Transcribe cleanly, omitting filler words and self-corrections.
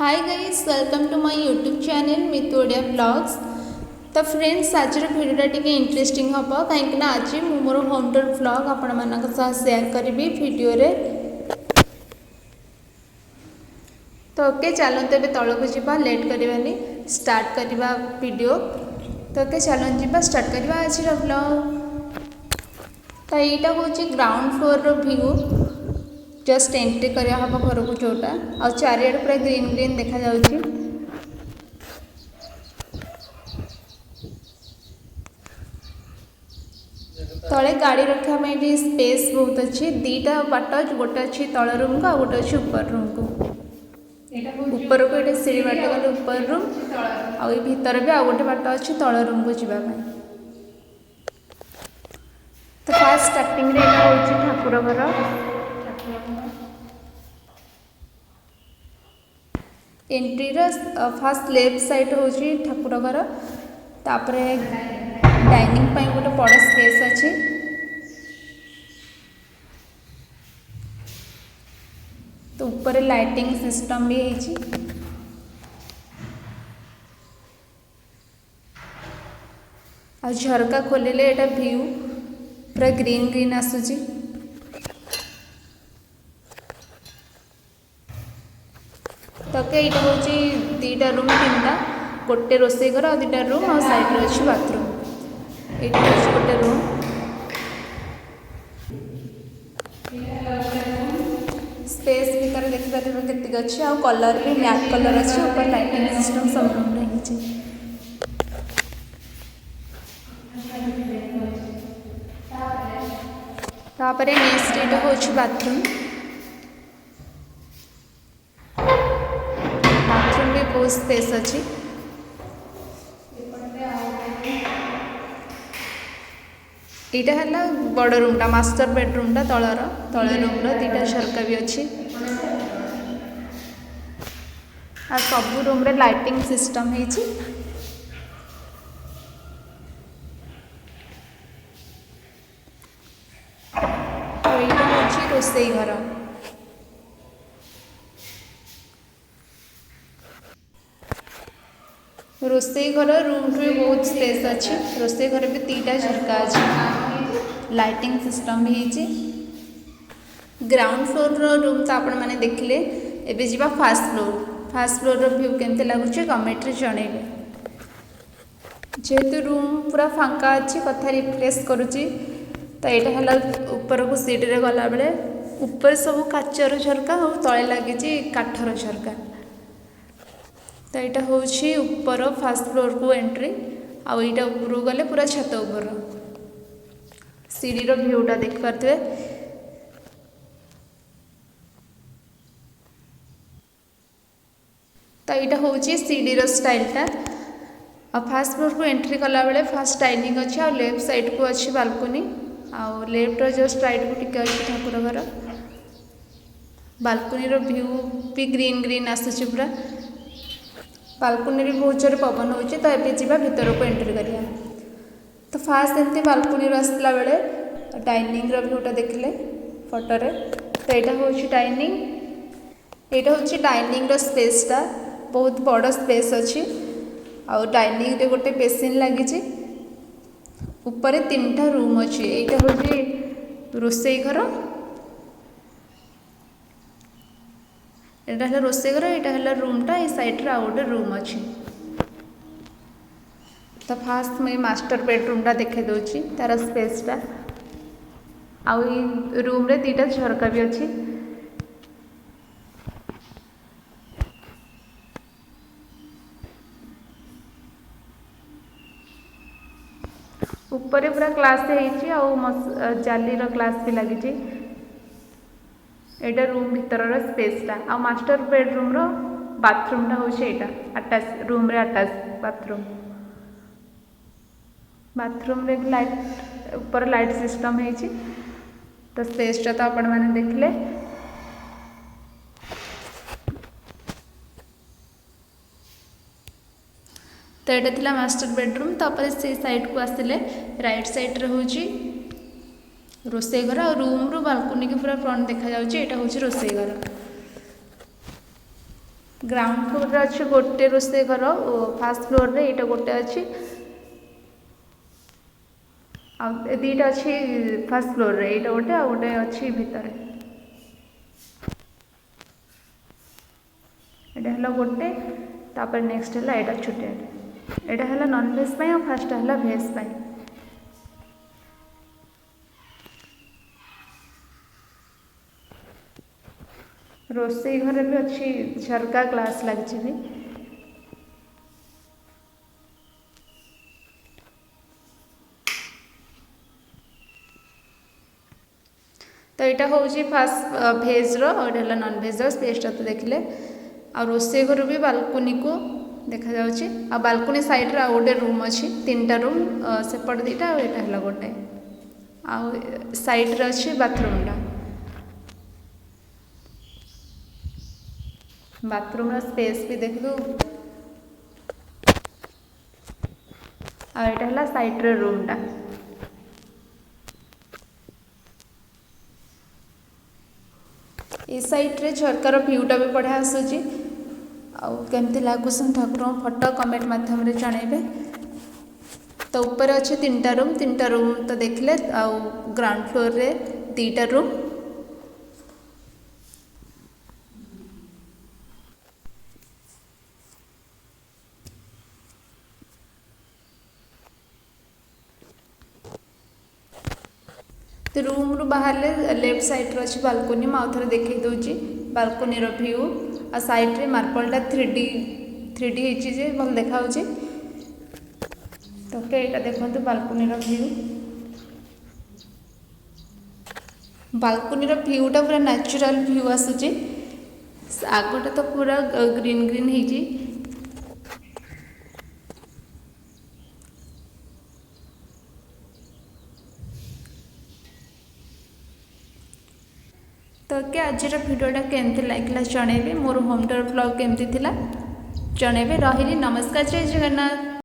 Hi guys welcome to my YouTube channel Mitu Odia blogs. तो friends आज भिडियोटा टिके इंटरेस्टिंग हम कहीं आज मोर होम टूर ब्लॉग आपण मानक साथ शेयर करी वीडियो रे। तो ओके चलते ए तौक जा लेट करवानी स्टार्ट करवा वीडियो। तो ओके चलते जा स्टार्ट करवा आज ब्लॉग। तो यहाँ हूँ ground floor view just entry करा हम घर को जोटा आ चारिआड पूरा ग्रीन ग्रीन देखा जाउची। तले गाड़ी रखापी स्पेस बहुत अच्छी दीटा बाट गोटे अच्छी तल रूम को आ गोटे अच्छी ऊपर रूम को ऊपर को ये सीढ़ी बाट गले ऊपर रूम आ भीतर भी आ गोटे बाट अच्छी तल रूम को जावाई। तो फास्ट स्टार्टिंग रे हूँ ठाकुर घर एंट्री फास्ट लेफ्ट साइड हूँ ठाकुर घर तापर डाइनिंग पाई गोटे बड़ स्पेस अच्छे। तो ऊपर लाइटिंग सिस्टम भी है। आ झरका खोलिले एटा व्यू पूरा ग्रीन ग्रीन आसूची। तो यहाँ हूँ दीटा रूम तीनटा गोटे रोसे घर आ दुटा रूम आ साइड रे अच्छी बाथरूम। ये हूँ गोटे रूम स्पेस भीतर देखिपारे केतिक अच्छी आ कलर भी मैट कलर अच्छी ऊपर लाइटिंग सिस्टम सब रूम रे होची। तापरे नेक्स्ट एटा हूँ बाथरूम भी बहुत स्पेस अच्छी। यहाँ है बड़ रूमटा मास्टर बेडरूमटा तल रूम्र दीटा झरका भी अच्छी आ सब रूम रे लाइटिंग सिस्टम है। तो यहाँ हूँ रोसई घर रोसई घर रूम भी बहुत स्पेस अच्छी। रोसई घर भी तीटा झरका अच्छी लाइटिंग सिस्टम भी है। ग्राउंड फ्लोर रूम तो आपण मैंने देखले एबे जीवा फास्ट फ्लोर व्यू केमते लगुच कमेंट रे जणेबे। जेहेतु रूम पूरा फांका अच्छी कथा रिफ्रेश करुच्ची। तो यहाँ है ऊपर को सीट रे गला बेले ऊपर सब काचर झरका और तले लगी काठर झरका। तो यहाँ हूँ ऊपर फास्ट फ्लोर को एंट्री आईटा ऊपर गले पूरा छत ऊपर सीढ़ी भ्यूटा देख पारे। तो यहाँ हूँ सीढ़ी स्टाइलटा आ फास्ट फ्लोर को एंट्री कला बेले फास्ट डाइनिंग अच्छी आ लेफ्ट साइड को अच्छी बालकोनी आ लेफ्ट जस्ट राइट को टिके अच्छी ठाकुर घर बालकोनी व्यू भी ग्रीन ग्रीन आसूची पूरा बालकोनी भी बहुत जोर पवन हो। तो ये जी भीतर को एंट्री करिया। तो फास्ट एमती बालकोनी आसला बेले डाइनिंग भ्यूटा देखले फोटोरे। तो यहाँ हूँ डाइनिंग यहाँ हूँ डाइनिंग स्पेसटा बहुत बड़ स्पेस अच्छी आ डाइनिंग रे गोटे बेसिन लगी ऊपर तीनटा रूम अच्छी। यहाँ हूँ रोसई घर यहाँ है रोसई घर यहाँ है रूमटा ये साइड आ गोटे रूम अच्छी। तो फास्ट मुझे मास्टर बेडरूमटा देखे दूची तार स्पेसटा आउ रूम रे दीटा झरका भी अच्छी। ऊपर पूरा ग्लास जाली ग्लास भी लगी। एटा रूम भीतर स्पेसटा आ मास्टर बेडरूम रो बाथरूमटा हूँ यहाँ अटैच रूम रे अटैच बाथरूम रे लाइट ऊपर लाइट सिस्टम है। तो स्पेसटा तो आपण मैंने देखले। तो यहाँ थिला मास्टर बेडरूम तापर से साइड को आसिले राइट साइड रे हूँ रोसई घर और रूम रू बालकोनी की पूरा फ्रंट देखा जाउची। एटा हूँ रोसई घर ग्राउंड फ्लोर अच्छे गोटे रोषे घर फास्ट फ्लोर रे ये गोटे अच्छी दीटा अच्छी फास्ट फ्लोर रे ये गोटे आ गोटे अच्छी भितर यहाँ गोटे तापर नेक्स्ट है यहाँ छोटे यहाँ है नॉन वेज पाई और फास्ट है भेज पाई रोषे घर भी अच्छी झरका ग्लास लगी भी तो यहाँ हूँ फास्ट भेज रहा नॉन भेज स्पेसटा तो देखले आ रोषे घर भी बालकोनी को देखा जाउछि आ बालकोनी साइड रे गोटे रूम अच्छी 3टा रूम सेपट दीटा यहाँ है गोटे आ साइड रे अच्छी बाथरूमटा बाथरूम स्पेस भी देख दो आ यहाँ है साइड रे रूमटा ये साइड रे झरकार व्यूटा भी बढ़िया आसूची आमती लगुन ठाकुर फोटो कमेंट मध्यम जनइबे तो ऊपर अच्छे 3टा रूम तो देखले ग्राउंड फ्लोर रे 2टा रूम तो रूम रू बाहर लेफ्ट साइड रे अच्छी बालकोनी आउ थे देखे दूसरी बालकोनी व्यू आ साइड रे मार्बलटा 3D होती भल देखा तो यहाँ देखो बालकोनी व्यू बालकोनी व्यूटा पूरा नेचुरल व्यू आसूची आगटा तो पूरा ग्रीन ग्रीन होती तो क्या आज भिडियोटा केमती लगे जनइबे मोर होम टूर ब्लॉग केमती थिला जनइबे रही नमस्कार जय जगन्नाथ।